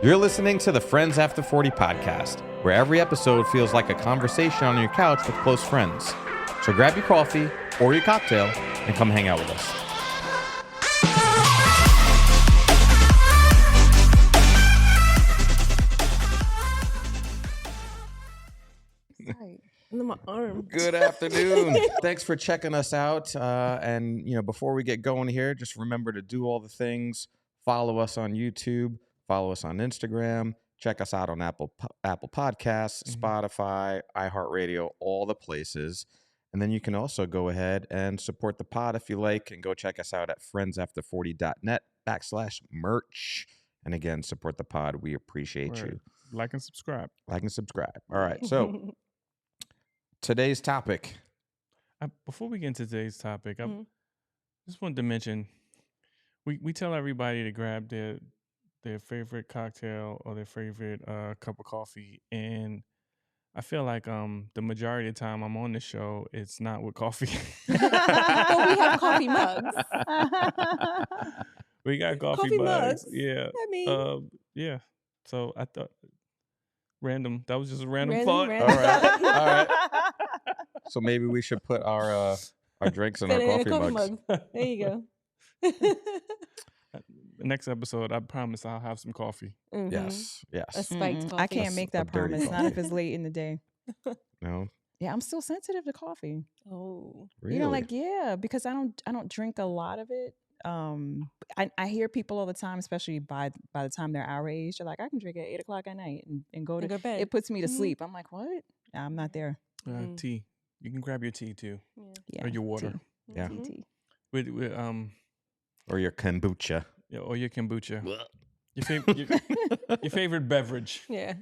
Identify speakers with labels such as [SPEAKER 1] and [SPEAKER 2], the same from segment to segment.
[SPEAKER 1] You're listening to the Friends After 40 podcast, where every episode feels like a conversation on your couch with close friends. So grab your coffee or your cocktail and come hang out with us.
[SPEAKER 2] My arm.
[SPEAKER 1] Good afternoon. Thanks for checking us out. And before we get going here, just remember to do all the things. Follow us on YouTube. Follow us on Instagram. Check us out on Apple Podcasts, Spotify, iHeartRadio, all the places. And then you can also go ahead and support the pod if you like, and go check us out at friendsafter40.net/merch. And again, support the pod. We appreciate you.
[SPEAKER 3] Like and subscribe.
[SPEAKER 1] All right. So today's topic.
[SPEAKER 3] Before we get into today's topic, I just wanted to mention, we tell everybody to grab their favorite cocktail or their favorite cup of coffee, and I feel like the majority of the time I'm on the show, it's not with coffee.
[SPEAKER 2] But we have coffee mugs.
[SPEAKER 3] We got coffee mugs. Yeah.
[SPEAKER 2] I mean,
[SPEAKER 3] yeah. So I thought random. That was just a random thought.
[SPEAKER 1] All right. So maybe we should put our drinks in our coffee mugs.
[SPEAKER 2] There you go.
[SPEAKER 3] The next episode, I promise I'll have some coffee.
[SPEAKER 2] Mm-hmm.
[SPEAKER 1] Yes.
[SPEAKER 2] A spiked coffee.
[SPEAKER 4] I can't make that promise. Not if it's late in the day.
[SPEAKER 1] No.
[SPEAKER 4] Yeah, I'm still sensitive to coffee.
[SPEAKER 2] Oh,
[SPEAKER 1] Really?
[SPEAKER 4] Because I don't drink a lot of it. I hear people all the time, especially by the time they're our age, they're like, I can drink at 8:00 at night and go to
[SPEAKER 2] bed.
[SPEAKER 4] It puts me to sleep. I'm like, what? Nah, I'm not there.
[SPEAKER 3] Tea. You can grab your tea too,
[SPEAKER 4] Yeah,
[SPEAKER 3] or your water.
[SPEAKER 4] tea.
[SPEAKER 1] Yeah.
[SPEAKER 4] Tea.
[SPEAKER 3] With
[SPEAKER 1] Or your kombucha.
[SPEAKER 3] yeah, or your kombucha. Your favorite beverage.
[SPEAKER 2] yeah.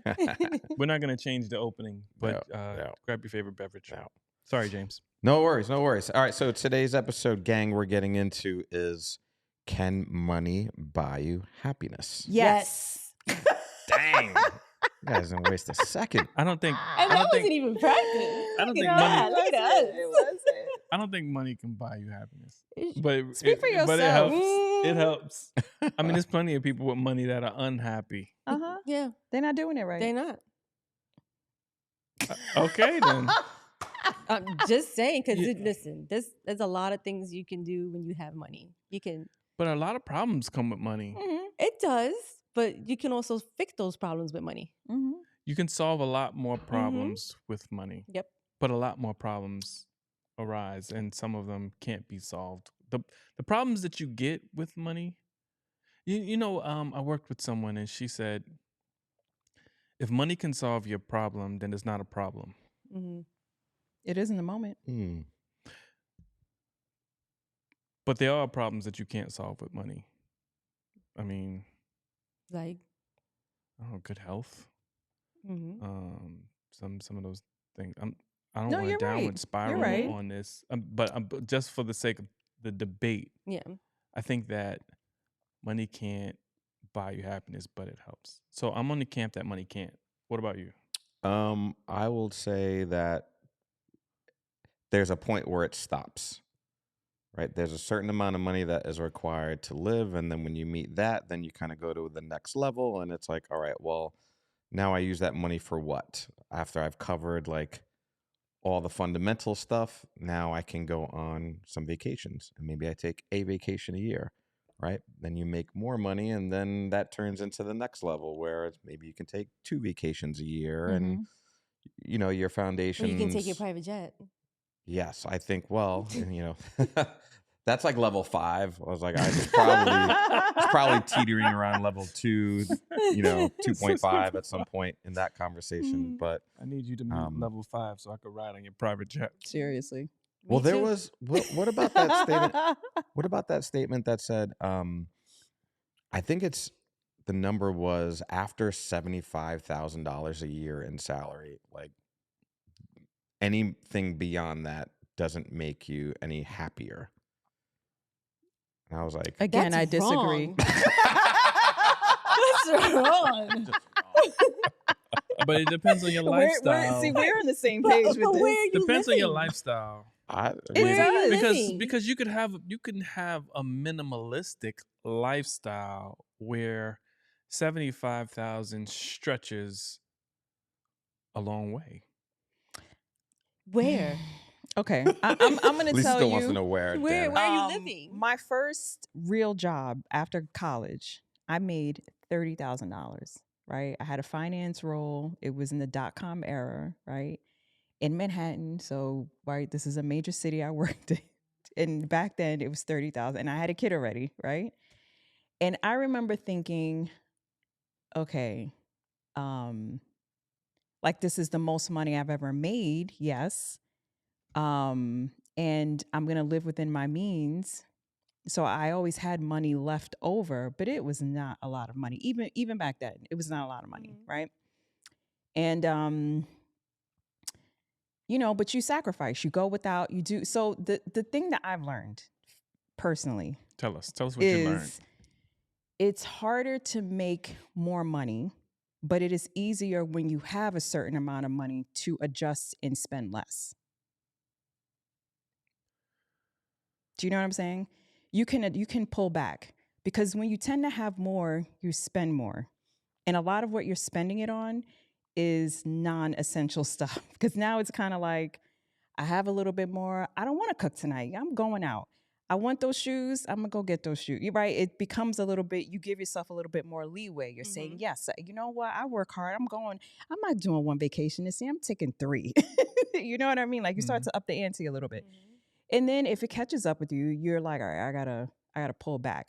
[SPEAKER 3] We're not gonna change the opening, but
[SPEAKER 1] No.
[SPEAKER 3] grab your favorite beverage.
[SPEAKER 1] No.
[SPEAKER 3] Sorry, James.
[SPEAKER 1] No worries. All right. So today's episode, gang, we're getting into is, can money buy you happiness?
[SPEAKER 4] Yes.
[SPEAKER 1] Dang. You guys didn't waste a second.
[SPEAKER 3] I don't think.
[SPEAKER 2] And
[SPEAKER 3] I
[SPEAKER 2] that
[SPEAKER 3] don't
[SPEAKER 2] wasn't
[SPEAKER 3] think.
[SPEAKER 2] even practice.
[SPEAKER 3] I don't think
[SPEAKER 2] Look
[SPEAKER 3] money.
[SPEAKER 2] at us.
[SPEAKER 3] I don't think money can buy you happiness.
[SPEAKER 2] It's-
[SPEAKER 3] But
[SPEAKER 4] Speak for
[SPEAKER 3] But it
[SPEAKER 4] yourself.
[SPEAKER 3] helps. It helps. I mean, there's plenty of people with money that are unhappy.
[SPEAKER 2] Yeah,
[SPEAKER 4] They're not doing it right.
[SPEAKER 2] they're not.
[SPEAKER 3] Okay, then.
[SPEAKER 2] I'm just saying, because
[SPEAKER 3] Yeah.
[SPEAKER 2] listen, there's a lot of things you can do when you have money. You can,
[SPEAKER 3] But a lot of problems come with money.
[SPEAKER 2] it does, but you can also fix those problems with money.
[SPEAKER 3] You can solve a lot more problems with money.
[SPEAKER 2] Yep.
[SPEAKER 3] But a lot more problems arise, and some of them can't be solved. The problems that you get with money, I worked with someone, and she said, if money can solve your problem, then it's not a problem.
[SPEAKER 2] Mm-hmm.
[SPEAKER 4] It is in the moment.
[SPEAKER 3] But there are problems that you can't solve with money. I mean,
[SPEAKER 2] Like,
[SPEAKER 3] good health.
[SPEAKER 2] mm-hmm.
[SPEAKER 3] Some of those things. I don't
[SPEAKER 4] No,
[SPEAKER 3] want to
[SPEAKER 4] you're right.
[SPEAKER 3] downward spiral
[SPEAKER 4] You're right.
[SPEAKER 3] on this, but just for the sake of the debate,
[SPEAKER 2] Yeah.
[SPEAKER 3] I think that money can't buy you happiness, but it helps. So I'm on the camp that money can't. What about you?
[SPEAKER 1] I will say that there's a point where it stops, right? There's a certain amount of money that is required to live. And then when you meet that, then you kind of go to the next level. And it's like, all right, well, now I use that money for what? After I've covered like all the fundamental stuff, now I can go on some vacations. And maybe I take a vacation a year, right? Then you make more money. And then that turns into the next level where maybe you can take 2 vacations a year. And, your foundation.
[SPEAKER 2] Or you can take your private jet.
[SPEAKER 1] Yes, I think, well, that's like level 5. I was like, it's probably teetering around level 2, 2.5 at some point in that conversation. But
[SPEAKER 3] I need you to meet level 5 so I could ride on your private jet.
[SPEAKER 4] Seriously.
[SPEAKER 1] well,
[SPEAKER 2] Me
[SPEAKER 1] there
[SPEAKER 2] too.
[SPEAKER 1] was what about that statement? What about that statement that said, I think it's the number was after $75,000 a year in salary, like anything beyond that doesn't make you any happier. And I was like,
[SPEAKER 4] Again,
[SPEAKER 2] That's
[SPEAKER 4] I disagree.
[SPEAKER 2] wrong. That's wrong.
[SPEAKER 3] But it depends on your lifestyle.
[SPEAKER 4] We're on the same page with
[SPEAKER 2] But
[SPEAKER 4] this.
[SPEAKER 2] where are you
[SPEAKER 3] Depends on your
[SPEAKER 2] living?
[SPEAKER 3] lifestyle.
[SPEAKER 1] I
[SPEAKER 2] Where
[SPEAKER 1] mean,
[SPEAKER 2] are you
[SPEAKER 3] because
[SPEAKER 2] living?
[SPEAKER 3] because you can have a minimalistic lifestyle where $75,000 stretches a long way.
[SPEAKER 2] Where?
[SPEAKER 4] Okay, I'm gonna
[SPEAKER 1] Lisa
[SPEAKER 4] tell
[SPEAKER 1] still wants to
[SPEAKER 4] you.
[SPEAKER 1] know where.
[SPEAKER 2] Where
[SPEAKER 1] Dana.
[SPEAKER 2] are you living?
[SPEAKER 4] My first real job after college, I made $30,000. Right, I had a finance role. It was in the .com era, right, in Manhattan. So, right, this is a major city I worked in. And back then, it was 30,000, and I had a kid already, right. And I remember thinking, okay, like this is the most money I've ever made. Yes. And I'm going to live within my means. So I always had money left over, but it was not a lot of money. Even back then, it was not a lot of money, right? And but you sacrifice, you go without, you do. So the thing that I've learned personally,
[SPEAKER 3] Tell us what you learned.
[SPEAKER 4] is it's harder to make more money, but it is easier when you have a certain amount of money to adjust and spend less. Do you know what I'm saying? You can pull back, because when you tend to have more, you spend more. And a lot of what you're spending it on is non-essential stuff, because now it's kind of like, I have a little bit more. I don't want to cook tonight. I'm going out. I want those shoes. I'm going to go get those shoes. You're right. It becomes a little bit, you give yourself a little bit more leeway. You're saying, yes, you know what? I work hard. I'm not doing one vacation this year. I'm taking 3. You know what I mean? Like you start to up the ante a little bit. And then if it catches up with you, you're like, all right, I gotta pull back.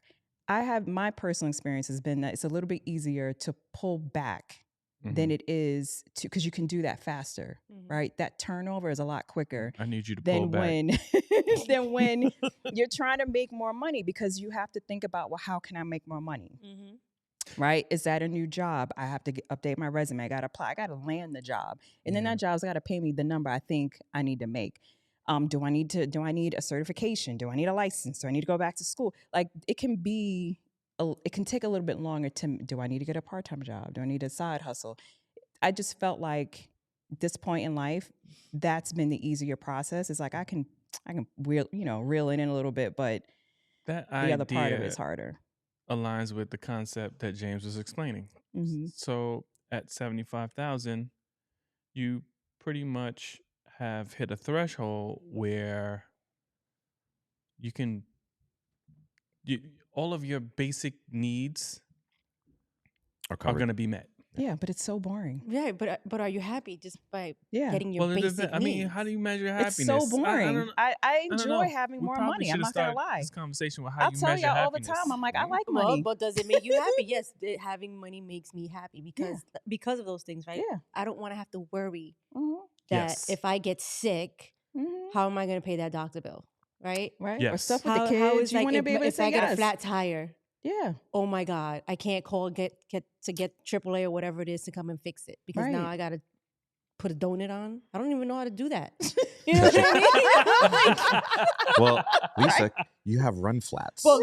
[SPEAKER 4] My personal experience has been that it's a little bit easier to pull back than it is to, because you can do that faster, right? That turnover is a lot quicker.
[SPEAKER 3] I need you to pull back.
[SPEAKER 4] Than when you're trying to make more money, because you have to think about, well, how can I make more money? Right? Is that a new job? I have to update my resume. I got to apply. I got to land the job. And then that job's got to pay me the number I think I need to make. Do I need a certification? Do I need a license? Do I need to go back to school? Like it can take a little bit longer do I need to get a part-time job? Do I need a side hustle? I just felt like this point in life, that's been the easier process. It's like I can reel in a little bit, but
[SPEAKER 3] that
[SPEAKER 4] the other part of it is harder.
[SPEAKER 3] Aligns with the concept that James was explaining. So at 75,000, you pretty much have hit a threshold where all of your basic needs are going to be met.
[SPEAKER 4] Yeah, but it's so boring.
[SPEAKER 2] Yeah, but are you happy just by getting your basic needs?
[SPEAKER 3] I mean, how do you measure happiness?
[SPEAKER 4] It's so boring. I enjoy having more money. I'm not gonna lie.
[SPEAKER 3] This conversation with how
[SPEAKER 4] I'll
[SPEAKER 3] you
[SPEAKER 4] tell
[SPEAKER 3] measure
[SPEAKER 4] y'all all
[SPEAKER 3] happiness.
[SPEAKER 4] the time. I'm like, I like money.
[SPEAKER 2] But does it make you happy? Yes, having money makes me happy because of those things, right?
[SPEAKER 4] Yeah.
[SPEAKER 2] I don't want to have to worry that if I get sick, how am I going to pay that doctor bill? Right?
[SPEAKER 3] Yes.
[SPEAKER 4] Or stuff with the kids.
[SPEAKER 2] How is
[SPEAKER 4] you want to be able to
[SPEAKER 2] if
[SPEAKER 4] say
[SPEAKER 2] I get
[SPEAKER 4] yes.
[SPEAKER 2] a flat tire?
[SPEAKER 4] Yeah.
[SPEAKER 2] Oh my God, I can't call get AAA or whatever it is to come and fix it, because now I got to put a donut on. I don't even know how to do that. You know what I mean?
[SPEAKER 1] Well, Lisa, you have run flats.
[SPEAKER 2] Well,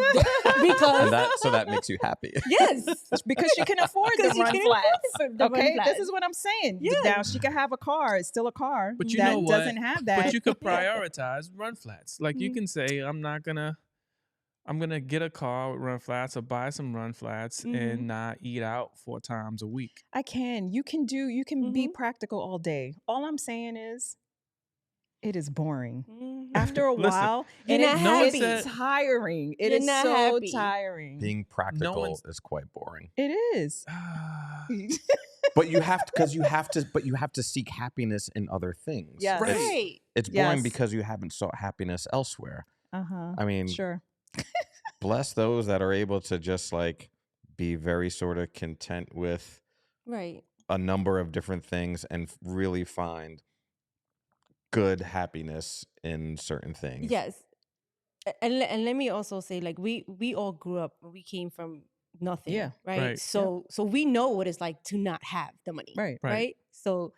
[SPEAKER 2] because
[SPEAKER 1] so that makes you happy.
[SPEAKER 2] yes,
[SPEAKER 4] because she can afford the run flats. Okay,
[SPEAKER 2] flats.
[SPEAKER 4] this is what I'm saying.
[SPEAKER 2] Yeah.
[SPEAKER 4] Now she can have a car. It's still a car.
[SPEAKER 3] But you
[SPEAKER 4] that
[SPEAKER 3] know what?
[SPEAKER 4] doesn't have that.
[SPEAKER 3] But you could prioritize run flats. Like you can say, I'm gonna get a car with run flats, or buy some run flats and not eat out 4 times a week.
[SPEAKER 4] I can. You can be practical all day. All I'm saying is, it is boring. After a while, and it's tiring. It is so tiring.
[SPEAKER 1] Being practical is quite boring.
[SPEAKER 4] It is.
[SPEAKER 1] But you have to seek happiness in other things.
[SPEAKER 4] Yes.
[SPEAKER 2] Right.
[SPEAKER 1] It's boring because you haven't sought happiness elsewhere. I mean,
[SPEAKER 4] sure.
[SPEAKER 1] Bless those that are able to just like be very sort of content with a number of different things and really find good happiness in certain things.
[SPEAKER 2] Yes. And let me also say, like, we all grew up, we came from nothing, right? So we know what it's like to not have the money, right? So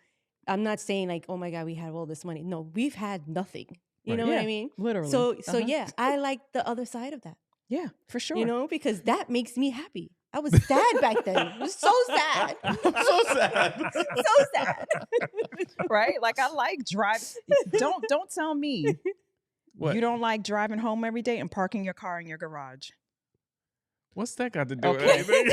[SPEAKER 2] I'm not saying like, oh my God, we have all this money. No, we've had nothing. You know what I mean?
[SPEAKER 4] Literally.
[SPEAKER 2] So yeah, I like the other side of that.
[SPEAKER 4] Yeah, for sure.
[SPEAKER 2] You know, because that makes me happy. I was sad back then. It was so sad.
[SPEAKER 1] So sad.
[SPEAKER 2] So sad.
[SPEAKER 4] Right? Like I like driving. Don't tell me you don't like driving home every day and parking your car in your garage.
[SPEAKER 3] What's that got to do with anything?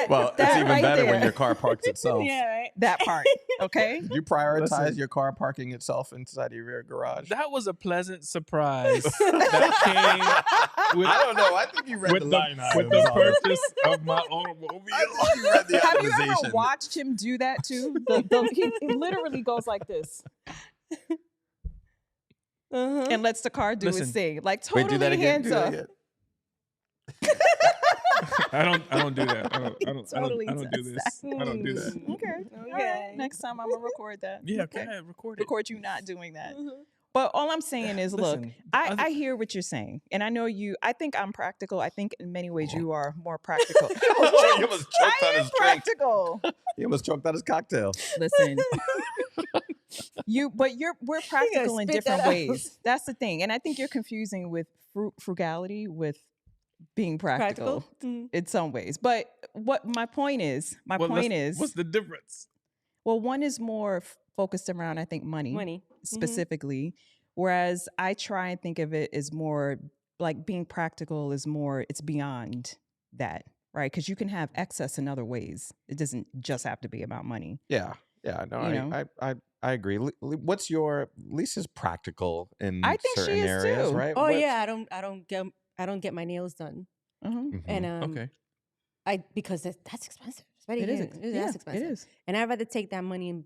[SPEAKER 1] Well, it's even
[SPEAKER 4] right
[SPEAKER 1] better
[SPEAKER 4] there.
[SPEAKER 1] when your car parks itself.
[SPEAKER 2] Yeah, right.
[SPEAKER 4] That part. Okay.
[SPEAKER 1] Did you prioritize
[SPEAKER 3] Listen.
[SPEAKER 1] your car parking itself inside of your garage?
[SPEAKER 3] That was a pleasant surprise that came with,
[SPEAKER 1] I don't know. I think you read
[SPEAKER 3] with
[SPEAKER 1] the
[SPEAKER 3] the,
[SPEAKER 1] line
[SPEAKER 3] with
[SPEAKER 1] items
[SPEAKER 3] the
[SPEAKER 1] on it.
[SPEAKER 3] purchase of my automobile.
[SPEAKER 1] I think you read the
[SPEAKER 4] Have you ever
[SPEAKER 1] itemization.
[SPEAKER 4] watched him do that too? He literally goes like this and lets the car do its
[SPEAKER 3] Listen.
[SPEAKER 4] thing. Like
[SPEAKER 1] Wait,
[SPEAKER 4] totally
[SPEAKER 1] do that again.
[SPEAKER 4] hands
[SPEAKER 1] Do that
[SPEAKER 4] up.
[SPEAKER 1] again.
[SPEAKER 3] I don't do that.
[SPEAKER 4] Totally
[SPEAKER 3] I don't do
[SPEAKER 4] does
[SPEAKER 3] this. I don't do that.
[SPEAKER 4] Okay. All right. Next time I'm gonna record that.
[SPEAKER 3] Yeah,
[SPEAKER 4] Okay.
[SPEAKER 3] go ahead, record it.
[SPEAKER 4] Record you not doing that. But all I'm saying is, look,
[SPEAKER 3] Listen,
[SPEAKER 4] I hear what you're saying, and I know you. I think I'm practical. I think in many ways you are more practical.
[SPEAKER 1] He almost choked on
[SPEAKER 4] I am
[SPEAKER 1] his drink.
[SPEAKER 4] practical.
[SPEAKER 1] He almost choked on his cocktail.
[SPEAKER 4] Listen, we're practical in
[SPEAKER 2] spit
[SPEAKER 4] different
[SPEAKER 2] that out.
[SPEAKER 4] ways. That's the thing, and I think you're confusing with frugality with being practical, in some ways. But what my point is,
[SPEAKER 3] what's the difference?
[SPEAKER 4] well, one is more focused around, I think, money specifically, whereas I try and think of it as more like being practical is more, it's beyond that, right? Because you can have excess in other ways. It doesn't just have to be about money.
[SPEAKER 1] Yeah. No,
[SPEAKER 4] You know?
[SPEAKER 1] I agree. What's your Lisa's practical in
[SPEAKER 4] I think she
[SPEAKER 1] certain
[SPEAKER 4] is
[SPEAKER 1] areas,
[SPEAKER 4] too.
[SPEAKER 1] right?
[SPEAKER 2] Oh yeah, I don't get my nails done,
[SPEAKER 1] Mhm.
[SPEAKER 2] and
[SPEAKER 3] Okay.
[SPEAKER 2] because that's expensive.
[SPEAKER 4] It is.
[SPEAKER 2] That's expensive.
[SPEAKER 4] It is.
[SPEAKER 2] And I'd rather take that money and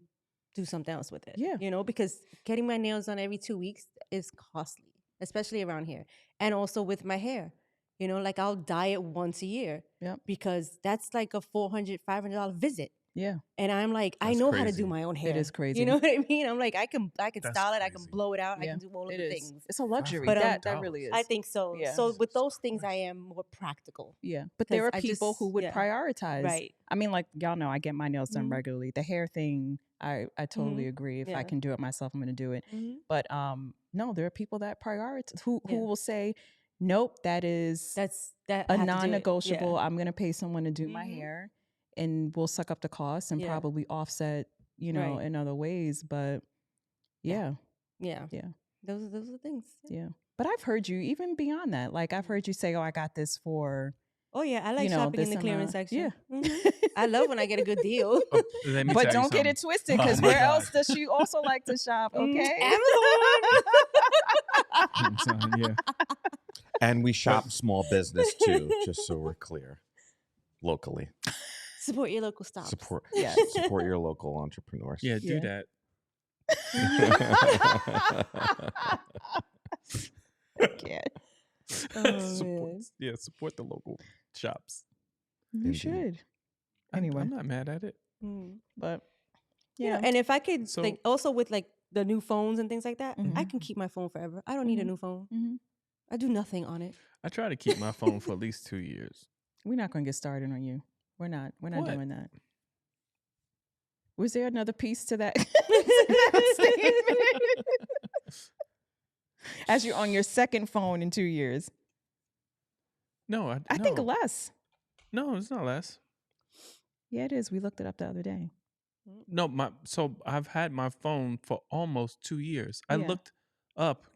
[SPEAKER 2] do something else with it.
[SPEAKER 4] Yeah.
[SPEAKER 2] You know, because getting my nails done every 2 weeks is costly, especially around here. And also with my hair. You know, like I'll dye it once a year.
[SPEAKER 4] Yep.
[SPEAKER 2] Because that's like a $400, $500 visit.
[SPEAKER 4] Yeah.
[SPEAKER 2] And I'm like, I
[SPEAKER 3] That's
[SPEAKER 2] know how to
[SPEAKER 3] crazy.
[SPEAKER 2] do my own hair.
[SPEAKER 4] It is crazy.
[SPEAKER 2] You know what I mean? I'm like, I can
[SPEAKER 3] That's
[SPEAKER 2] style it, I can
[SPEAKER 3] crazy.
[SPEAKER 2] blow it out, I
[SPEAKER 4] Yeah,
[SPEAKER 2] can do all of
[SPEAKER 4] it
[SPEAKER 2] the
[SPEAKER 4] is.
[SPEAKER 2] things.
[SPEAKER 4] It's a luxury.
[SPEAKER 2] But,
[SPEAKER 4] that really is.
[SPEAKER 2] I think so.
[SPEAKER 4] Yeah.
[SPEAKER 2] So with
[SPEAKER 3] Jesus
[SPEAKER 2] those things, I
[SPEAKER 3] Christ.
[SPEAKER 2] am more practical.
[SPEAKER 4] Yeah, but there are
[SPEAKER 2] 'Cause I
[SPEAKER 4] people
[SPEAKER 2] just-
[SPEAKER 4] who would
[SPEAKER 2] yeah.
[SPEAKER 4] prioritize.
[SPEAKER 2] Right.
[SPEAKER 4] I mean, like y'all know, I get my nails done
[SPEAKER 2] Mhm.
[SPEAKER 4] regularly. The hair thing, I totally agree. If I
[SPEAKER 2] Yeah.
[SPEAKER 4] can do it myself, I'm going to do it.
[SPEAKER 2] Mhm.
[SPEAKER 4] But no, there are people that prioritize who
[SPEAKER 2] Yeah.
[SPEAKER 4] will say, nope, that is
[SPEAKER 2] That
[SPEAKER 4] a
[SPEAKER 2] I have to do it.
[SPEAKER 4] non-negotiable.
[SPEAKER 2] Yeah.
[SPEAKER 4] I'm going to pay someone to do my
[SPEAKER 2] Mhm.
[SPEAKER 4] hair, and we'll suck up the cost and
[SPEAKER 2] Yeah.
[SPEAKER 4] probably offset,
[SPEAKER 2] Right.
[SPEAKER 4] in other ways. But yeah,
[SPEAKER 2] Yeah.
[SPEAKER 4] yeah.
[SPEAKER 2] Those are the things.
[SPEAKER 4] yeah. But I've heard you even beyond that. Like I've heard you say, "Oh, I got this for."
[SPEAKER 2] Oh yeah, I like
[SPEAKER 4] You know,
[SPEAKER 2] shopping in
[SPEAKER 4] this
[SPEAKER 2] the clearance
[SPEAKER 4] amount.
[SPEAKER 2] section.
[SPEAKER 4] Yeah.
[SPEAKER 2] Mhm. I love when I get a good deal.
[SPEAKER 3] Let me
[SPEAKER 4] But
[SPEAKER 3] tell you
[SPEAKER 4] don't get
[SPEAKER 3] something.
[SPEAKER 4] it twisted, because
[SPEAKER 3] Oh my
[SPEAKER 4] where else
[SPEAKER 3] God.
[SPEAKER 4] does she also like to shop? Okay.
[SPEAKER 3] I'm telling you.
[SPEAKER 1] And we shop small business too, just so we're clear. Locally.
[SPEAKER 2] Support your local stops.
[SPEAKER 1] Support
[SPEAKER 4] Yes.
[SPEAKER 1] support your local entrepreneurs.
[SPEAKER 3] Yeah, do
[SPEAKER 4] Yeah.
[SPEAKER 3] that.
[SPEAKER 4] Can't.
[SPEAKER 3] Support the local shops.
[SPEAKER 4] You
[SPEAKER 1] Indeed.
[SPEAKER 4] should.
[SPEAKER 3] I'm
[SPEAKER 4] Anyway,
[SPEAKER 3] not mad at it.
[SPEAKER 2] Mm.
[SPEAKER 4] but
[SPEAKER 2] Yeah, and if I could,
[SPEAKER 3] So-
[SPEAKER 2] like, also with like the new phones and things like that,
[SPEAKER 4] Mhm.
[SPEAKER 2] I can keep my phone forever. I don't need a new phone.
[SPEAKER 4] Mhm.
[SPEAKER 2] I do nothing on it.
[SPEAKER 3] I try to keep my phone for at least 2 years.
[SPEAKER 4] we're not going to get started on you. We're not
[SPEAKER 3] What?
[SPEAKER 4] doing that. Was there another piece to that, to that statement? As you're on your second phone in 2 years.
[SPEAKER 3] No,
[SPEAKER 4] I think
[SPEAKER 3] no.
[SPEAKER 4] less.
[SPEAKER 3] No, it's not less.
[SPEAKER 4] Yeah, it is. We looked it up the other day.
[SPEAKER 3] No, so I've had my phone for almost 2 years. I
[SPEAKER 4] Yeah.
[SPEAKER 3] looked up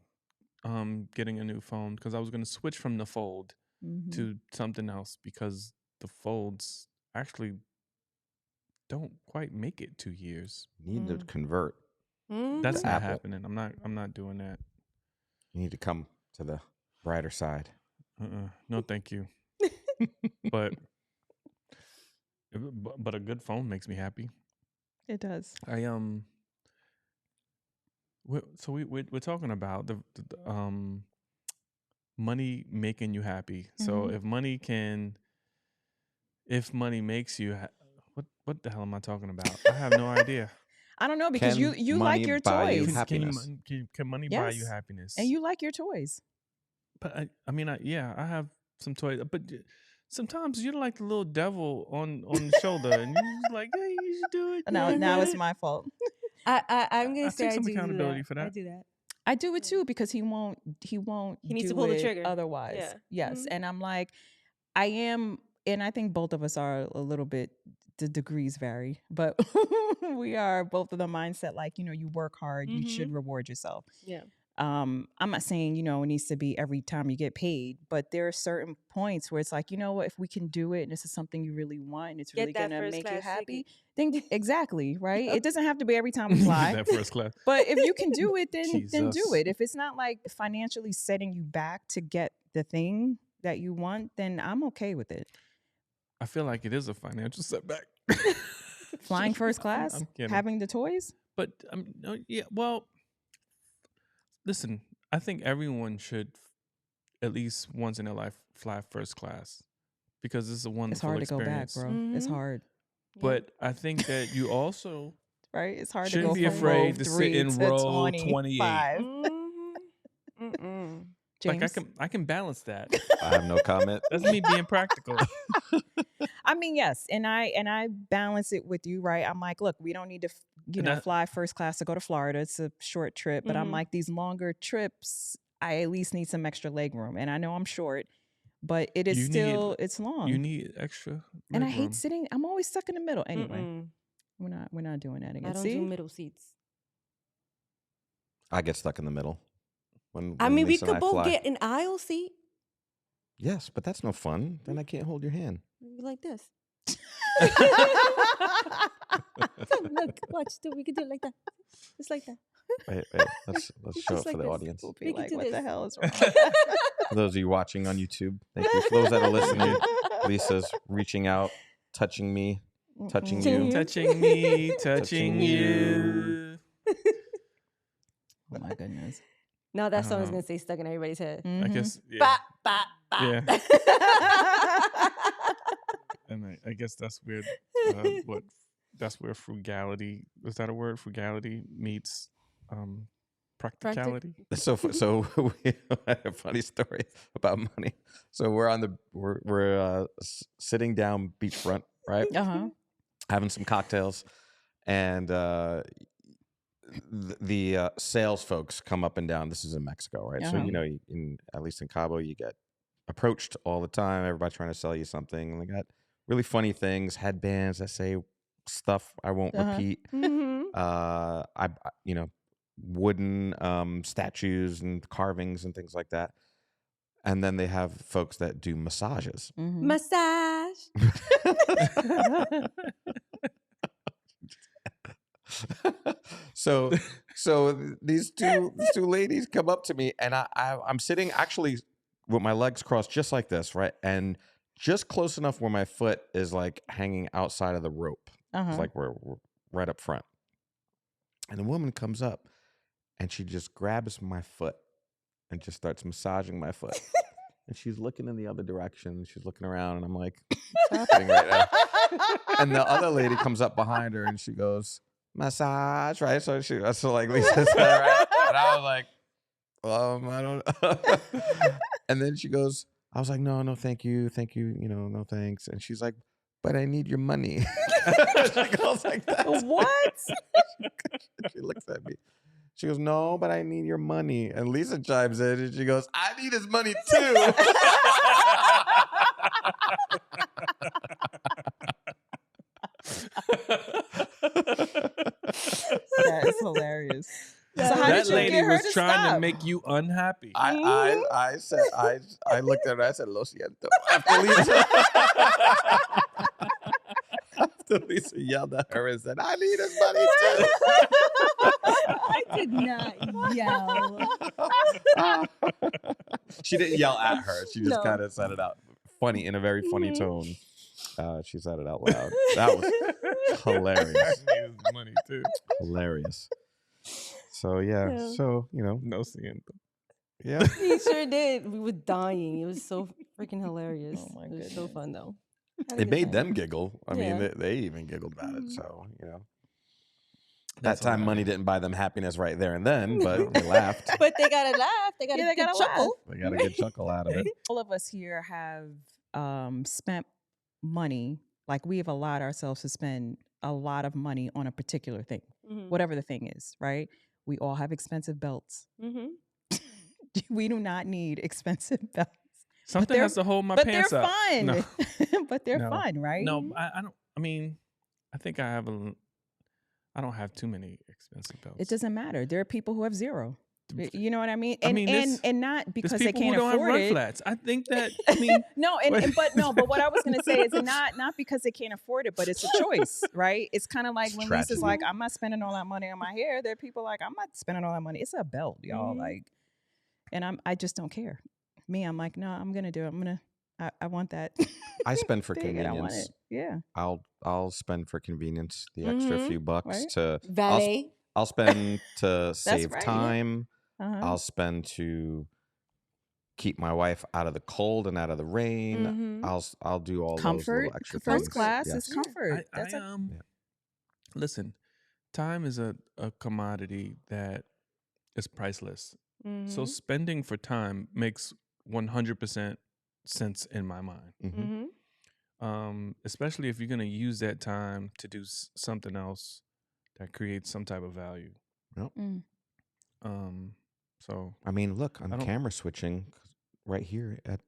[SPEAKER 3] getting a new phone because I was going to switch from the Fold
[SPEAKER 4] Mhm.
[SPEAKER 3] to something else because the Folds actually don't quite make it 2 years.
[SPEAKER 1] You need to convert.
[SPEAKER 3] That's
[SPEAKER 1] To
[SPEAKER 3] not
[SPEAKER 1] Apple.
[SPEAKER 3] happening. I'm not doing that.
[SPEAKER 1] You need to come to the brighter side.
[SPEAKER 3] No, thank you. but a good phone makes me happy.
[SPEAKER 4] It does.
[SPEAKER 3] We're talking about the money making you happy. So
[SPEAKER 4] Mhm.
[SPEAKER 3] if money makes you what the hell am I talking about? I have no idea.
[SPEAKER 4] I don't know, because
[SPEAKER 1] Can
[SPEAKER 4] you like
[SPEAKER 1] money
[SPEAKER 4] your
[SPEAKER 1] buy you
[SPEAKER 4] toys.
[SPEAKER 1] happiness?
[SPEAKER 3] Can money buy you
[SPEAKER 4] Yes.
[SPEAKER 3] happiness?
[SPEAKER 4] And you like your toys.
[SPEAKER 3] But I have some toys, but sometimes you're like the little devil on the shoulder, and you're just like, hey, you should do it.
[SPEAKER 4] Now it's my fault.
[SPEAKER 2] I'm gonna
[SPEAKER 3] I
[SPEAKER 2] say
[SPEAKER 3] take
[SPEAKER 2] I
[SPEAKER 3] some
[SPEAKER 2] do
[SPEAKER 3] accountability
[SPEAKER 2] that.
[SPEAKER 3] for that.
[SPEAKER 2] I do that.
[SPEAKER 4] I do it too, because he won't
[SPEAKER 2] He needs
[SPEAKER 4] do
[SPEAKER 2] to pull the
[SPEAKER 4] it
[SPEAKER 2] trigger.
[SPEAKER 4] otherwise.
[SPEAKER 2] Yeah.
[SPEAKER 4] Yes.
[SPEAKER 2] Mhm.
[SPEAKER 4] And I'm like, I am, and I think both of us are a little bit, the degrees vary, but we are both of the mindset, like, you work hard, you should reward yourself.
[SPEAKER 2] Yeah.
[SPEAKER 4] I'm not saying, you know, it needs to be every time you get paid, but there are certain points where it's like, you know what, if we can do it and this is something you really want and it's really going to make you happy, then exactly, right? It doesn't have to be every time we fly.
[SPEAKER 3] That first class.
[SPEAKER 4] But if you can do it, then do
[SPEAKER 3] Jesus.
[SPEAKER 4] it. If it's not like financially setting you back to get the thing that you want, then I'm okay with it.
[SPEAKER 3] I feel like it is a financial setback.
[SPEAKER 4] Flying first class,
[SPEAKER 3] I'm kidding.
[SPEAKER 4] having the toys.
[SPEAKER 3] But yeah, well, listen, I think everyone should at least once in their life fly first class because it's a wonderful experience.
[SPEAKER 4] It's hard to go back, bro. It's hard.
[SPEAKER 3] But I think that you also
[SPEAKER 4] right. It's hard to
[SPEAKER 3] shouldn't
[SPEAKER 4] go
[SPEAKER 3] be
[SPEAKER 4] from
[SPEAKER 3] afraid
[SPEAKER 4] row
[SPEAKER 3] to sit in row
[SPEAKER 4] 25.
[SPEAKER 3] 28. Like I can balance that.
[SPEAKER 1] I have no comment.
[SPEAKER 3] That's me being practical.
[SPEAKER 4] I mean, yes, and I balance it with you, right? I'm like, look, we don't need to fly first class to go to Florida. It's a short trip, but I'm like, these longer trips, I at least need some extra leg room. And I know I'm short, but it is it's long.
[SPEAKER 3] You need extra
[SPEAKER 4] and I
[SPEAKER 3] leg
[SPEAKER 4] hate
[SPEAKER 3] room.
[SPEAKER 4] sitting. I'm always stuck in the middle. Anyway, we're not doing that again.
[SPEAKER 2] I don't do middle seats.
[SPEAKER 1] I get stuck in the middle. When
[SPEAKER 2] we
[SPEAKER 1] Lisa
[SPEAKER 2] could both
[SPEAKER 1] fly.
[SPEAKER 2] get an aisle seat.
[SPEAKER 1] Yes, but that's no fun. Then I can't hold your hand.
[SPEAKER 2] Like this. Look, watch. We can do it like that. Just like that.
[SPEAKER 1] Wait. Let's show it for the audience.
[SPEAKER 4] We'll be like, what the hell is wrong?
[SPEAKER 1] For those of you watching on YouTube, thank you. For those that are listening, Lisa's reaching out, touching me, touching you.
[SPEAKER 3] Touching me, touching you.
[SPEAKER 4] Oh my goodness.
[SPEAKER 2] Now that song is going to stay stuck in everybody's head.
[SPEAKER 3] I guess, yeah.
[SPEAKER 2] Ba, ba, ba.
[SPEAKER 3] Yeah. And I guess that's weird. That's where frugality, is that a word? Frugality meets practicality.
[SPEAKER 1] So we had a funny story about money. So we're sitting down beachfront, right? Having some cocktails, and the sales folks come up and down. This is in Mexico, right? So you know, at least in Cabo, you get approached all the time. Everybody trying to sell you something, and they got really funny things, headbands that say stuff I won't repeat. Wooden statues and carvings and things like that. And then they have folks that do massages.
[SPEAKER 2] Massage.
[SPEAKER 1] So these two ladies come up to me, and I'm sitting actually with my legs crossed just like this, right? And just close enough where my foot is like hanging outside of the rope. It's like we're right up front. And the woman comes up and she just grabs my foot and just starts massaging my foot. And she's looking in the other direction. She's looking around, and I'm like, what's happening right now? And the other lady comes up behind her and she goes, massage, right? So like Lisa said, right? And I was like, I don't. And then she goes, I was like, no, thank you, no thanks. And she's like, but I need your money. She goes like that.
[SPEAKER 4] What?
[SPEAKER 1] She looks at me. She goes, no, but I need your money. And Lisa chimes in and she goes, I need his money too.
[SPEAKER 4] That is hilarious. So how
[SPEAKER 3] that
[SPEAKER 4] did you
[SPEAKER 3] lady
[SPEAKER 4] get her
[SPEAKER 3] was
[SPEAKER 4] to
[SPEAKER 3] trying
[SPEAKER 4] stop?
[SPEAKER 3] to make you unhappy.
[SPEAKER 1] I said, I looked at her, I said, lo siento. After Lisa yelled at her and said, I need his money too.
[SPEAKER 2] I did not yell.
[SPEAKER 1] She didn't yell at her. She just kind of said it out funny, in a very funny tone. She said it out loud. That was hilarious.
[SPEAKER 3] Money too.
[SPEAKER 1] Hilarious. So yeah. So
[SPEAKER 3] No siento.
[SPEAKER 1] yeah.
[SPEAKER 2] He sure did. We were dying. It was so freaking hilarious.
[SPEAKER 4] Oh my
[SPEAKER 2] it was
[SPEAKER 4] goodness.
[SPEAKER 2] so fun though.
[SPEAKER 1] It made them giggle. I
[SPEAKER 2] Yeah.
[SPEAKER 1] mean, they even giggled about it. So
[SPEAKER 3] That's
[SPEAKER 1] that time
[SPEAKER 3] hilarious.
[SPEAKER 1] money didn't buy them happiness right there and then, but they laughed.
[SPEAKER 2] But they gotta laugh. They gotta,
[SPEAKER 4] Yeah, they
[SPEAKER 2] get
[SPEAKER 4] gotta
[SPEAKER 2] chuckle.
[SPEAKER 1] They got a good chuckle out of it.
[SPEAKER 4] All of us here have spent money, like we have allowed ourselves to spend a lot of money on a particular thing, whatever the thing is, right? We all have expensive belts. We do not need expensive belts.
[SPEAKER 3] Something has to hold my pants
[SPEAKER 4] they're
[SPEAKER 3] up.
[SPEAKER 4] fun.
[SPEAKER 3] No.
[SPEAKER 4] But they're
[SPEAKER 3] No.
[SPEAKER 4] fun, right?
[SPEAKER 3] No, I don't. I mean, I think I don't have too many expensive belts.
[SPEAKER 4] It doesn't matter. There are people who have zero. You know what I mean? And not because they can't afford it.
[SPEAKER 3] Flats. I think that. I mean,
[SPEAKER 4] but what I was gonna say is not because they can't afford it, but it's a choice, right? It's kind of like when Lisa's like, I'm not spending all that money on my hair. There are people like, I'm not spending all that money. It's a belt, y'all. Like, and I just don't care. Me, I'm like, no, I'm gonna do it. I want that.
[SPEAKER 1] I spend for convenience.
[SPEAKER 4] I want it. Yeah.
[SPEAKER 1] I'll spend for convenience the extra few bucks to
[SPEAKER 2] valet.
[SPEAKER 1] I'll spend to save time.
[SPEAKER 4] Yeah.
[SPEAKER 1] I'll spend to keep my wife out of the cold and out of the rain. I'll do all those little extra things.
[SPEAKER 4] First class is comfort.
[SPEAKER 3] Listen, time is a commodity that is priceless. So spending for time makes 100% sense in my mind. Especially if you're going to use that time to do something else that creates some type of value.
[SPEAKER 1] Yep.
[SPEAKER 3] So
[SPEAKER 1] I mean, look, I'm camera switching right here at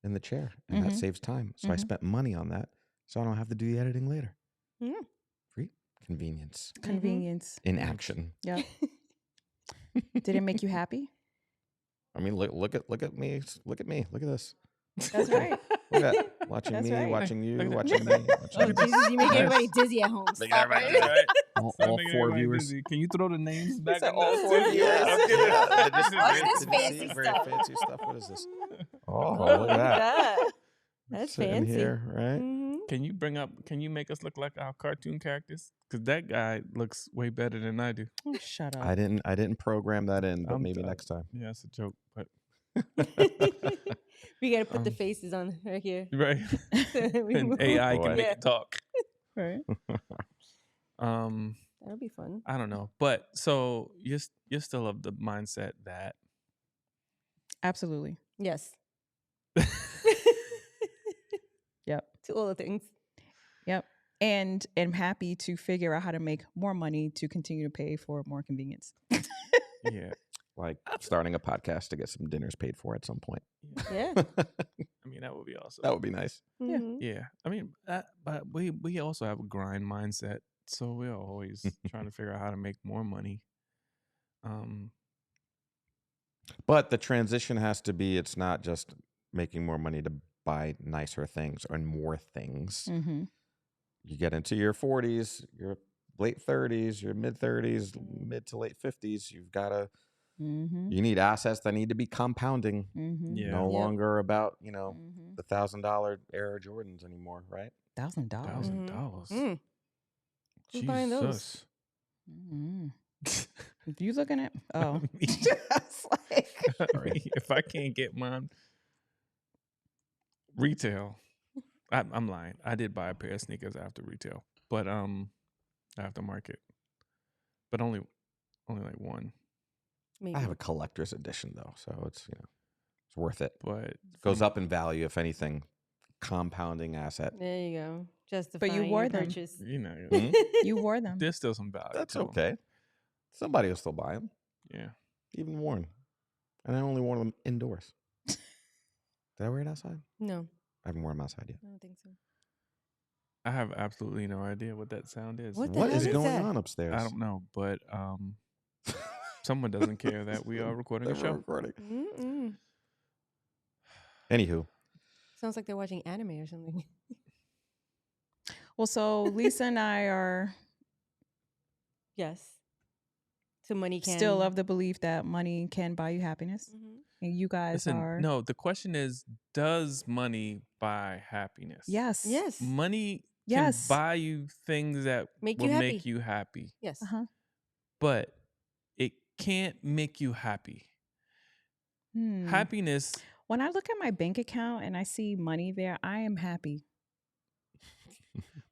[SPEAKER 1] in the chair, and that saves time. So I spent money on that, so I don't have to do the editing later. Free convenience.
[SPEAKER 4] Convenience
[SPEAKER 1] in action.
[SPEAKER 4] Yeah. Did it make you happy?
[SPEAKER 1] I mean, look at me. Look at me. Look at this.
[SPEAKER 4] That's right.
[SPEAKER 1] Look at that. Watching me, watching you, watching me.
[SPEAKER 2] Jesus, you make everybody dizzy at home. Stop it.
[SPEAKER 1] All 4 viewers.
[SPEAKER 3] Can you throw the names back on
[SPEAKER 4] all 4 viewers?
[SPEAKER 2] What's this fancy
[SPEAKER 1] very
[SPEAKER 2] stuff?
[SPEAKER 1] fancy stuff. What is this? Oh, look at that.
[SPEAKER 2] That's
[SPEAKER 1] Sitting
[SPEAKER 2] fancy.
[SPEAKER 1] here, right?
[SPEAKER 3] Can you make us look like our cartoon characters? Because that guy looks way better than I do.
[SPEAKER 4] Oh, shut up.
[SPEAKER 1] I didn't program that in, but maybe next time.
[SPEAKER 3] Yeah, it's a joke, but
[SPEAKER 2] we gotta put the faces on right here.
[SPEAKER 3] Right. And AI can make it talk.
[SPEAKER 4] Right.
[SPEAKER 2] That'll be fun.
[SPEAKER 3] I don't know, but so you're still of the mindset that
[SPEAKER 4] Absolutely.
[SPEAKER 2] Yes.
[SPEAKER 4] Yep.
[SPEAKER 2] To all the things.
[SPEAKER 4] Yep. And am happy to figure out how to make more money to continue to pay for more convenience.
[SPEAKER 3] Yeah.
[SPEAKER 1] Like starting a podcast to get some dinners paid for at some point.
[SPEAKER 2] Yeah.
[SPEAKER 3] I mean, that would be awesome.
[SPEAKER 1] That would be nice.
[SPEAKER 3] Yeah. I mean, but we also have a grind mindset, so we're always trying to figure out how to make more money.
[SPEAKER 1] But the transition has to be, it's not just making more money to buy nicer things and more things. You get into your 40s, your late 30s, your mid 30s, mid to late 50s, you've got to you need assets that need to be compounding. No longer about, the $1,000 Air Jordans anymore, right?
[SPEAKER 4] $1,000.
[SPEAKER 3] $1,000.
[SPEAKER 2] Who's buying those?
[SPEAKER 4] You looking at? Oh,
[SPEAKER 3] if I can't get mine retail, I'm lying. I did buy a pair of sneakers after retail, but after market, but only like one.
[SPEAKER 2] Maybe.
[SPEAKER 1] I have a collector's edition though, so it's it's worth it.
[SPEAKER 3] But
[SPEAKER 1] it goes up in value, if anything. Compounding asset.
[SPEAKER 2] There you go.
[SPEAKER 4] But you wore them.
[SPEAKER 2] Purchase.
[SPEAKER 4] You wore them.
[SPEAKER 3] There's still some value.
[SPEAKER 1] That's okay. Somebody will still buy them.
[SPEAKER 3] Yeah.
[SPEAKER 1] Even worn. And I only wore them indoors. Did I wear it outside?
[SPEAKER 2] No.
[SPEAKER 1] I haven't worn them outside yet.
[SPEAKER 2] I don't think so.
[SPEAKER 3] I have absolutely no idea what that sound is.
[SPEAKER 1] What is going on upstairs?
[SPEAKER 3] I don't know, but someone doesn't care that we are recording a show.
[SPEAKER 1] Recording. Anywho.
[SPEAKER 2] Sounds like they're watching anime or something.
[SPEAKER 4] Well, so Lisa and I are
[SPEAKER 2] yes. So money can
[SPEAKER 4] still of the belief that money can buy you happiness. And you guys are.
[SPEAKER 3] No, the question is, does money buy happiness?
[SPEAKER 4] Yes.
[SPEAKER 2] Yes.
[SPEAKER 3] Money can buy you things that will make you happy.
[SPEAKER 2] Yes.
[SPEAKER 3] But it can't make you happy. Happiness.
[SPEAKER 4] When I look at my bank account and I see money there, I am happy.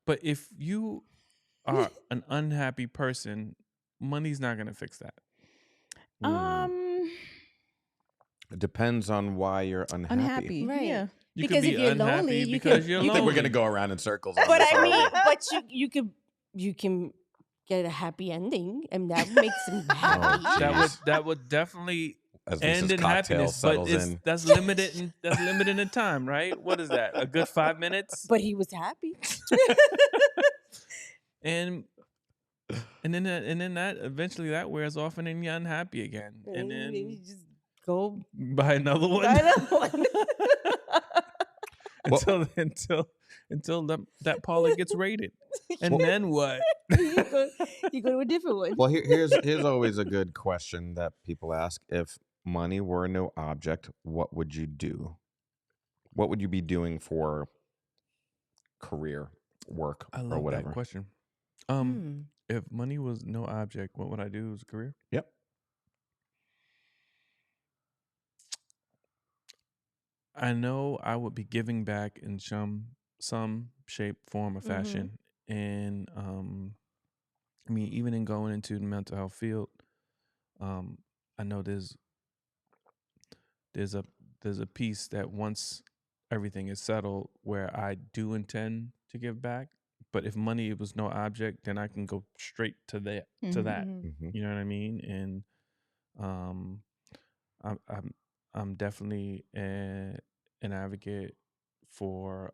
[SPEAKER 3] But if you are an unhappy person, money's not going to fix that.
[SPEAKER 1] It depends on why you're unhappy.
[SPEAKER 2] Right.
[SPEAKER 4] Yeah.
[SPEAKER 2] Because if you're lonely, you think
[SPEAKER 1] we're going to go around in circles.
[SPEAKER 2] But I mean, but you can get a happy ending, and that makes them happy.
[SPEAKER 3] That would definitely
[SPEAKER 1] as
[SPEAKER 3] end in happiness, but that's limited in time, right? What is that? A good 5 minutes?
[SPEAKER 2] But he was happy.
[SPEAKER 3] And And then that eventually that wears off, and then you're unhappy again. And then
[SPEAKER 2] you just go
[SPEAKER 3] buy another one.
[SPEAKER 2] buy another one.
[SPEAKER 3] until that parlor gets raided. And then what?
[SPEAKER 2] you go to a different one.
[SPEAKER 1] Well, here's always a good question that people ask. If money were no object, what would you do? What would you be doing for career, work,
[SPEAKER 3] I
[SPEAKER 1] or
[SPEAKER 3] love
[SPEAKER 1] whatever?
[SPEAKER 3] that question. If money was no object, what would I do as a career?
[SPEAKER 1] Yep.
[SPEAKER 3] I know I would be giving back in some shape, form, or fashion. And I mean, even in going into the mental health field, I know there's a piece that once everything is settled where I do intend to give back. But if money was no object, then I can go straight to that.
[SPEAKER 1] Mm-hmm.
[SPEAKER 3] You know what I mean? And I'm definitely an advocate for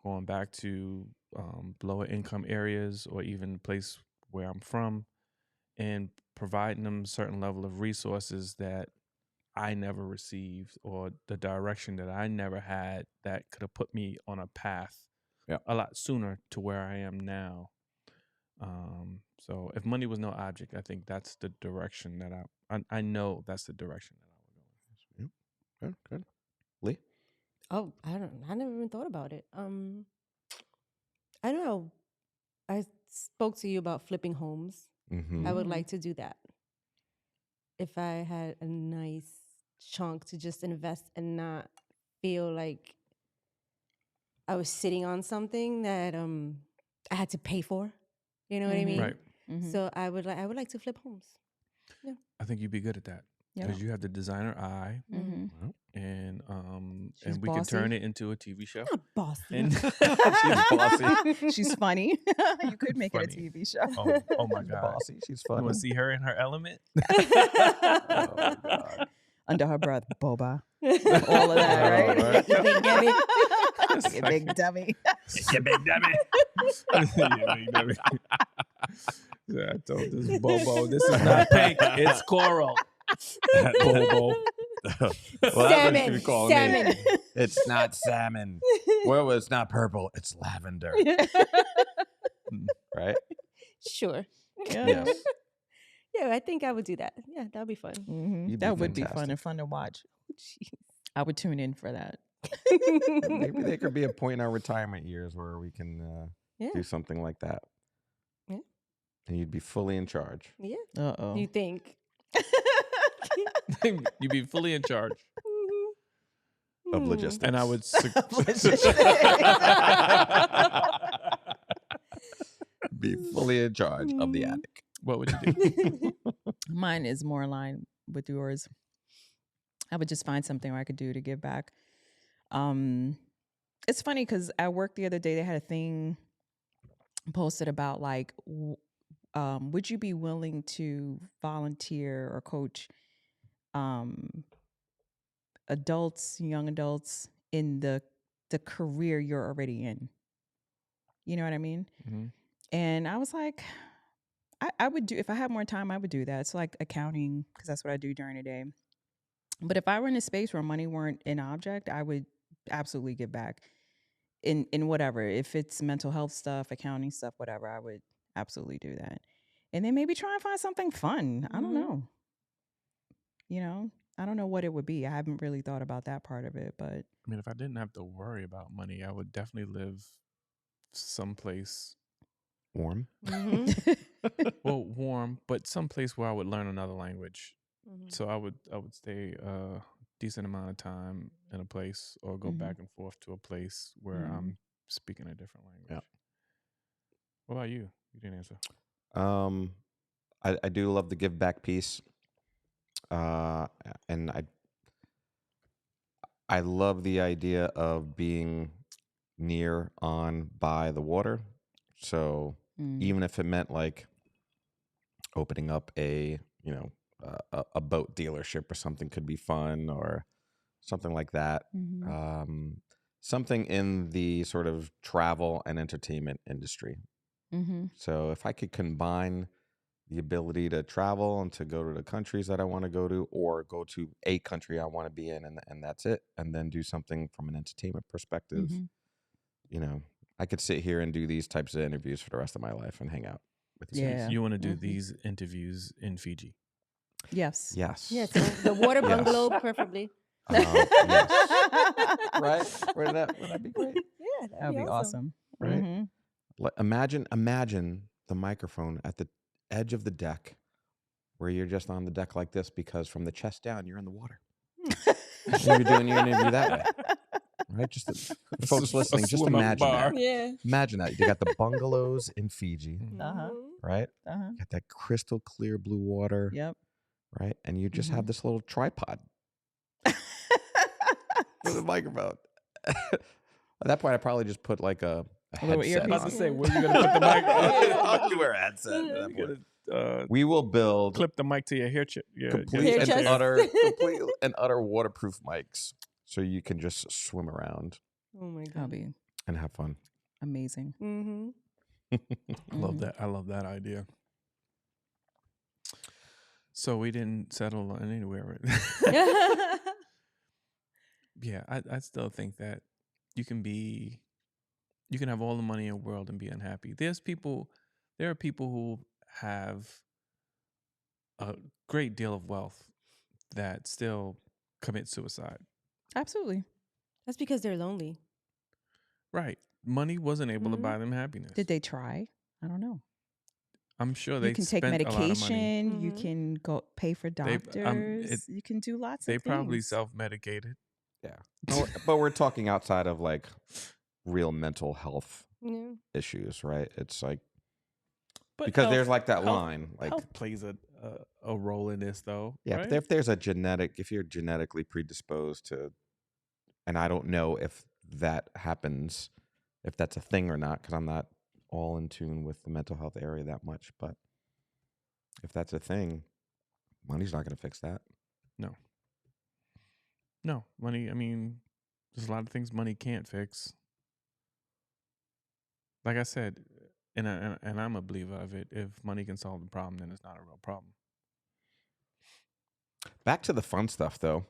[SPEAKER 3] going back to lower income areas or even the place where I'm from and providing them a certain level of resources that I never received or the direction that I never had that could have put me on a path a lot sooner to where I am now. So if money was no object, I think that's the direction that I know that's the direction that I would go.
[SPEAKER 1] Yep. Good. Lee?
[SPEAKER 2] Oh, I never even thought about it. I don't know. I spoke to you about flipping homes.
[SPEAKER 1] Mm-hmm.
[SPEAKER 2] I would like to do that. If I had a nice chunk to just invest and not feel like I was sitting on something that I had to pay for. You know what I mean?
[SPEAKER 3] Right.
[SPEAKER 2] So I would like to flip homes. Yeah.
[SPEAKER 3] I think you'd be good at that because you have the designer eye, and we can turn it into a TV show.
[SPEAKER 2] I'm not bossy.
[SPEAKER 3] And
[SPEAKER 1] She's bossy.
[SPEAKER 4] She's funny. You could make
[SPEAKER 3] Funny.
[SPEAKER 4] it a TV show.
[SPEAKER 3] Oh my God.
[SPEAKER 1] Bossy. She's
[SPEAKER 3] You
[SPEAKER 1] funny.
[SPEAKER 3] want to see her in her element?
[SPEAKER 1] Oh, God.
[SPEAKER 4] Under her breath, boba. All of that, right?
[SPEAKER 2] You big dummy.
[SPEAKER 4] You big dummy.
[SPEAKER 3] You big dummy. You big dummy. Yeah, I told this Bobo, this is not pink, it's coral. Bobo.
[SPEAKER 1] Well, that's what
[SPEAKER 2] Salmon.
[SPEAKER 1] you call
[SPEAKER 2] Salmon.
[SPEAKER 1] me. It's not salmon. Well, it's not purple. It's lavender. Right?
[SPEAKER 2] Sure.
[SPEAKER 4] Yeah.
[SPEAKER 2] Yeah, I think I would do that. Yeah, that would be fun.
[SPEAKER 1] You'd be
[SPEAKER 4] That would be fun
[SPEAKER 1] fantastic.
[SPEAKER 4] and fun to watch.
[SPEAKER 2] Jeez.
[SPEAKER 4] I would tune in for that.
[SPEAKER 1] Maybe there could be a point in our retirement years where we can
[SPEAKER 2] Yeah.
[SPEAKER 1] do something like that.
[SPEAKER 2] Yeah.
[SPEAKER 1] And you'd be fully in charge.
[SPEAKER 2] Yeah.
[SPEAKER 4] Uh-oh.
[SPEAKER 2] You think?
[SPEAKER 3] You'd be fully in charge.
[SPEAKER 1] Of logistics.
[SPEAKER 3] And I would
[SPEAKER 1] be fully in charge of the attic.
[SPEAKER 3] what would you do?
[SPEAKER 4] Mine is more aligned with yours. I would just find something where I could do to give back. It's funny because at work the other day they had a thing posted about like, would you be willing to volunteer or coach young adults in the career you're already in? You know what I mean?
[SPEAKER 3] Mm-hmm.
[SPEAKER 4] And I was like, I would do, if I had more time, I would do that. It's like accounting, because that's what I do during the day. But if I were in a space where money weren't an object, I would absolutely give back in whatever. If it's mental health stuff, accounting stuff, whatever, I would absolutely do that. And then maybe try and find something fun. I don't know. You know, I don't know what it would be. I haven't really thought about that part of it, but.
[SPEAKER 3] I mean, if I didn't have to worry about money, I would definitely live someplace
[SPEAKER 1] Warm.
[SPEAKER 3] well, warm, but someplace where I would learn another language. So I would stay a decent amount of time in a place or go back and forth to a place where I'm speaking a different language.
[SPEAKER 1] Yeah.
[SPEAKER 3] What about you? You didn't answer.
[SPEAKER 1] I do love the give back piece. And I love the idea of being near on by the water. So even if it meant like opening up a boat dealership or something could be fun, or something like that. Something in the sort of travel and entertainment industry. So if I could combine the ability to travel and to go to the countries that I want to go to, or go to a country I want to be in, and that's it, and then do something from an entertainment perspective, I could sit here and do these types of interviews for the rest of my life and hang out with you.
[SPEAKER 3] Yeah. You want to do these interviews in Fiji?
[SPEAKER 4] Yes.
[SPEAKER 1] Yes.
[SPEAKER 2] Yes. The water bungalow, preferably.
[SPEAKER 1] Yes. Right? Wouldn't that be great?
[SPEAKER 2] Yeah,
[SPEAKER 4] that'd be awesome.
[SPEAKER 1] Right? Imagine the microphone at the edge of the deck, where you're just on the deck like this, because from the chest down, you're in the water. And you're doing your interview that way. Right? Just folks listening, just imagine that.
[SPEAKER 2] Yeah.
[SPEAKER 1] Imagine that. You got the bungalows in Fiji, right?
[SPEAKER 4] Uh-huh.
[SPEAKER 1] You got that crystal clear blue water.
[SPEAKER 4] Yep.
[SPEAKER 1] Right? And you just have this little tripod with a microphone. At that point, I probably just put like a headset.
[SPEAKER 3] I was about to say, where are you going to put the mic?
[SPEAKER 1] I'll just wear a headset at that point. We will build
[SPEAKER 3] clip the mic to your hair chest.
[SPEAKER 1] Complete and utter waterproof mics, so you can just swim around.
[SPEAKER 2] Oh my God.
[SPEAKER 1] And have fun.
[SPEAKER 4] Amazing.
[SPEAKER 3] I love that. I love that idea. So we didn't settle on anywhere. Yeah, I still think that you can have all the money in the world and be unhappy. There are people who have a great deal of wealth that still commit suicide.
[SPEAKER 4] Absolutely.
[SPEAKER 2] That's because they're lonely.
[SPEAKER 3] Right. Money wasn't able to buy them happiness.
[SPEAKER 4] Did they try? I don't know.
[SPEAKER 3] I'm sure they
[SPEAKER 4] You can take medication. You can go pay for doctors. You can do lots of things.
[SPEAKER 3] They probably self-medicated.
[SPEAKER 1] Yeah. But we're talking outside of like real mental health issues, right? It's like, because there's like that line. Like,
[SPEAKER 3] health plays a role in this, though.
[SPEAKER 1] Yeah,
[SPEAKER 3] right?
[SPEAKER 1] but if you're genetically predisposed to, and I don't know if that happens, if that's a thing or not, because I'm not all in tune with the mental health area that much. But if that's a thing, money's not going to fix that.
[SPEAKER 3] No, money. I mean, there's a lot of things money can't fix. Like I said, and I'm a believer of it. If money can solve the problem, then it's not a real problem.
[SPEAKER 1] Back to the fun stuff, though.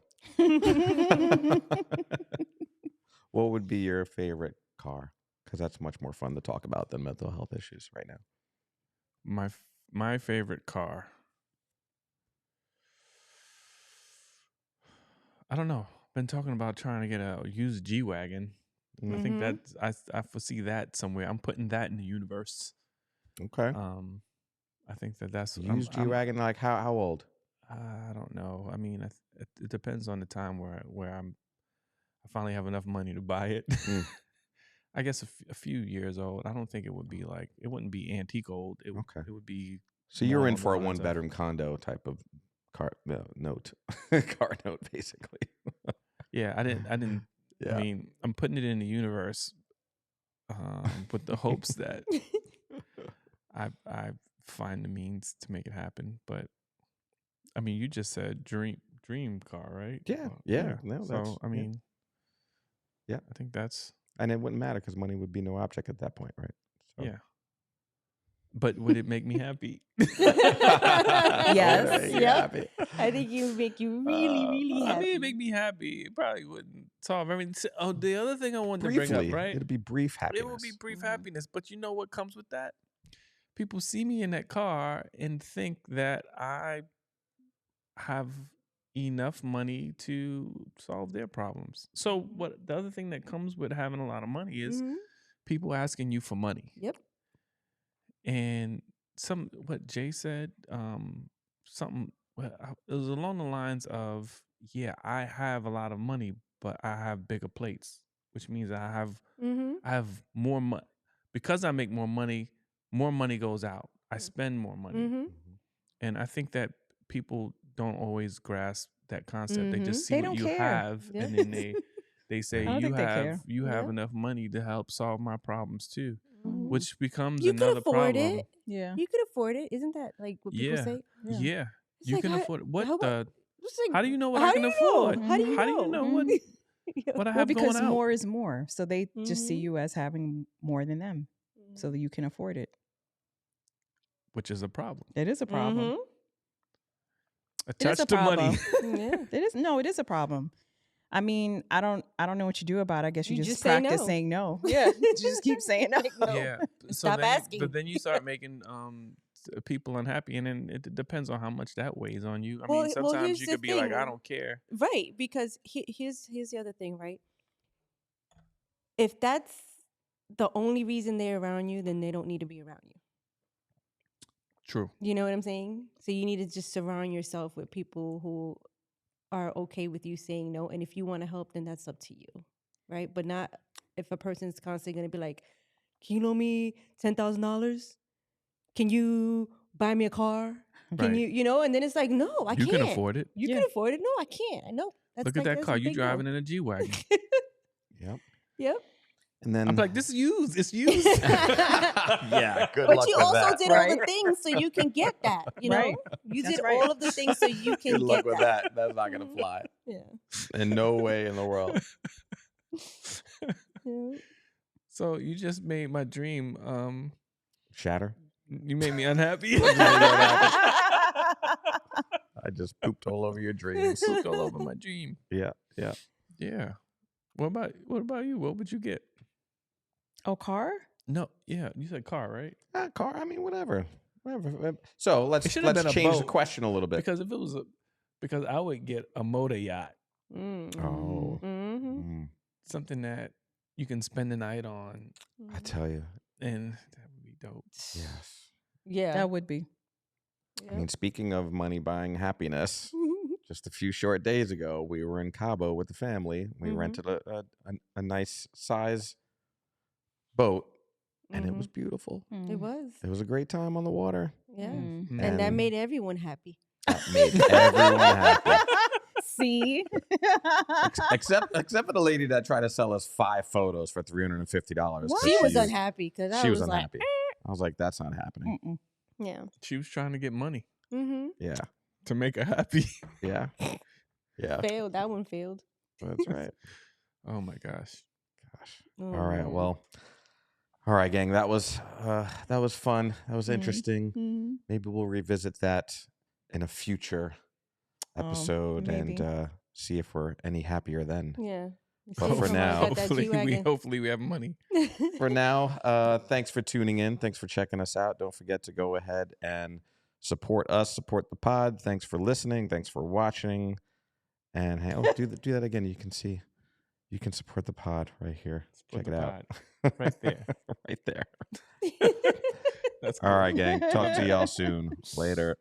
[SPEAKER 1] What would be your favorite car? Because that's much more fun to talk about than mental health issues right now.
[SPEAKER 3] My favorite car. I don't know. Been talking about trying to get a used G-Wagon. I think that I foresee that somewhere. I'm putting that in the universe.
[SPEAKER 1] Okay.
[SPEAKER 3] I think that's
[SPEAKER 1] used G-Wagon. Like how old?
[SPEAKER 3] I don't know. I mean, it depends on the time where I finally have enough money to buy it. I guess a few years old. I don't think it wouldn't be antique old. It would be.
[SPEAKER 1] So you're in for a 1-bedroom condo type of car note, basically.
[SPEAKER 3] Yeah, I didn't. Yeah. I mean, I'm putting it in the universe with the hopes that I find the means to make it happen. But I mean, you just said dream car, right?
[SPEAKER 1] Yeah. No,
[SPEAKER 3] so I mean,
[SPEAKER 1] yeah,
[SPEAKER 3] I think that's,
[SPEAKER 1] and it wouldn't matter because money would be no object at that point, right? So.
[SPEAKER 3] Yeah. But would it make me happy?
[SPEAKER 2] Yes. Happy. I think it would make you really, really happy.
[SPEAKER 3] I mean, it'd make me happy. It probably wouldn't solve everything. Oh, the other thing I wanted to bring up, right?
[SPEAKER 1] It'd be brief happiness.
[SPEAKER 3] It would be brief happiness. But you know what comes with that? People see me in that car and think that I have enough money to solve their problems. So what the other thing that comes with having a lot of money is people asking you for money.
[SPEAKER 2] Yep.
[SPEAKER 3] And what Jay said, it was along the lines of, yeah, I have a lot of money, but I have bigger plates, which means I have more money. Because I make more money goes out. I spend more money. And I think that people don't always grasp that concept. They just see what you have, and then they say you have enough money to help solve my problems too. Which becomes another problem.
[SPEAKER 2] It. Yeah, you could afford it. Isn't that like what people say?
[SPEAKER 3] Yeah. You can afford it. How do you know what
[SPEAKER 2] I
[SPEAKER 3] can afford?
[SPEAKER 2] How do you
[SPEAKER 3] know what I have
[SPEAKER 4] because
[SPEAKER 3] going out?
[SPEAKER 4] more is more. So they just see you as having more than them, so that you can afford it.
[SPEAKER 3] which is a problem.
[SPEAKER 4] It is a problem.
[SPEAKER 3] Attached to money.
[SPEAKER 2] Yeah.
[SPEAKER 4] It is a problem. I mean, I don't know what you do about it. I guess you just
[SPEAKER 2] say
[SPEAKER 4] practice
[SPEAKER 2] no.
[SPEAKER 4] saying no. Yeah, you just keep saying no.
[SPEAKER 3] Yeah.
[SPEAKER 2] Stop asking.
[SPEAKER 3] But then you start making people unhappy, and then it depends on how much that weighs on you. I mean, sometimes you could be like, I don't care.
[SPEAKER 2] Right, because here's the other thing, right? If that's the only reason they're around you, then they don't need to be around you.
[SPEAKER 3] True.
[SPEAKER 2] You know what I'm saying? So you need to just surround yourself with people who are okay with you saying no. And if you want to help, then that's up to you, right? But not if a person's constantly going to be like, can you loan me $10,000? Can you buy me a car? Can you know? And then it's like, no, I can't.
[SPEAKER 3] You can afford it.
[SPEAKER 2] You can afford it. No, I can't. I know.
[SPEAKER 3] Look at that car. You driving in a G-Wagon.
[SPEAKER 2] Yep.
[SPEAKER 1] And then
[SPEAKER 3] I'm like, this is used. It's used.
[SPEAKER 1] Yeah, good
[SPEAKER 2] but
[SPEAKER 1] luck
[SPEAKER 2] you
[SPEAKER 1] with
[SPEAKER 2] also
[SPEAKER 1] that.
[SPEAKER 2] did all the things so you can get that, you know?
[SPEAKER 4] Right.
[SPEAKER 2] You
[SPEAKER 4] That's
[SPEAKER 2] did
[SPEAKER 4] right.
[SPEAKER 2] all of the things so you can
[SPEAKER 1] Good
[SPEAKER 2] get
[SPEAKER 1] luck with that. That's not gonna fly.
[SPEAKER 2] Yeah.
[SPEAKER 1] In no way in the world.
[SPEAKER 3] So you just made my dream
[SPEAKER 1] Shatter.
[SPEAKER 3] you made me unhappy.
[SPEAKER 1] I just pooped all over your dreams.
[SPEAKER 3] Pooped all over my dream.
[SPEAKER 1] Yeah.
[SPEAKER 3] Yeah. What about you? What would you get?
[SPEAKER 4] Oh, car?
[SPEAKER 3] No, yeah, you said car, right?
[SPEAKER 1] Car. I mean, whatever. So let's
[SPEAKER 3] It should have been a
[SPEAKER 1] change the
[SPEAKER 3] boat.
[SPEAKER 1] question a little bit.
[SPEAKER 3] Because if it was because I would get a motor yacht,
[SPEAKER 1] Oh,
[SPEAKER 3] something that you can spend the night on,
[SPEAKER 1] I tell you.
[SPEAKER 3] and that would be dope.
[SPEAKER 1] Yes.
[SPEAKER 2] Yeah.
[SPEAKER 4] That would be.
[SPEAKER 1] I mean, speaking of money buying happiness, just a few short days ago, we were in Cabo with the family. We rented a nice size boat, and it was beautiful.
[SPEAKER 2] It was.
[SPEAKER 1] It was a great time on the water.
[SPEAKER 2] Yeah.
[SPEAKER 3] Mm.
[SPEAKER 2] And that made everyone happy.
[SPEAKER 1] That made everyone happy.
[SPEAKER 4] See?
[SPEAKER 1] Except for the lady that tried to sell us 5 photos for $350.
[SPEAKER 2] She was unhappy because
[SPEAKER 1] She
[SPEAKER 2] I
[SPEAKER 1] was
[SPEAKER 2] was like,
[SPEAKER 1] unhappy. I was like, that's not happening.
[SPEAKER 2] yeah.
[SPEAKER 3] She was trying to get money
[SPEAKER 1] Yeah.
[SPEAKER 3] to make her happy.
[SPEAKER 1] Yeah. Yeah.
[SPEAKER 2] Failed. That one failed.
[SPEAKER 1] That's right.
[SPEAKER 3] Oh my gosh.
[SPEAKER 2] Oh,
[SPEAKER 1] All right.
[SPEAKER 2] man.
[SPEAKER 1] Well, all right, gang. That was fun. That was interesting. Maybe we'll revisit that in a future episode and see if we're any happier then.
[SPEAKER 2] Yeah.
[SPEAKER 1] But for now,
[SPEAKER 3] hopefully we have money.
[SPEAKER 1] For now, thanks for tuning in. Thanks for checking us out. Don't forget to go ahead and support us, support the pod. Thanks for listening. Thanks for watching. And hey, do that again. You can see, you can support the pod right here.
[SPEAKER 3] Support
[SPEAKER 1] Check it out.
[SPEAKER 3] Right there.
[SPEAKER 1] Right there.
[SPEAKER 3] That's
[SPEAKER 1] All right, gang. Talk to y'all soon. Later.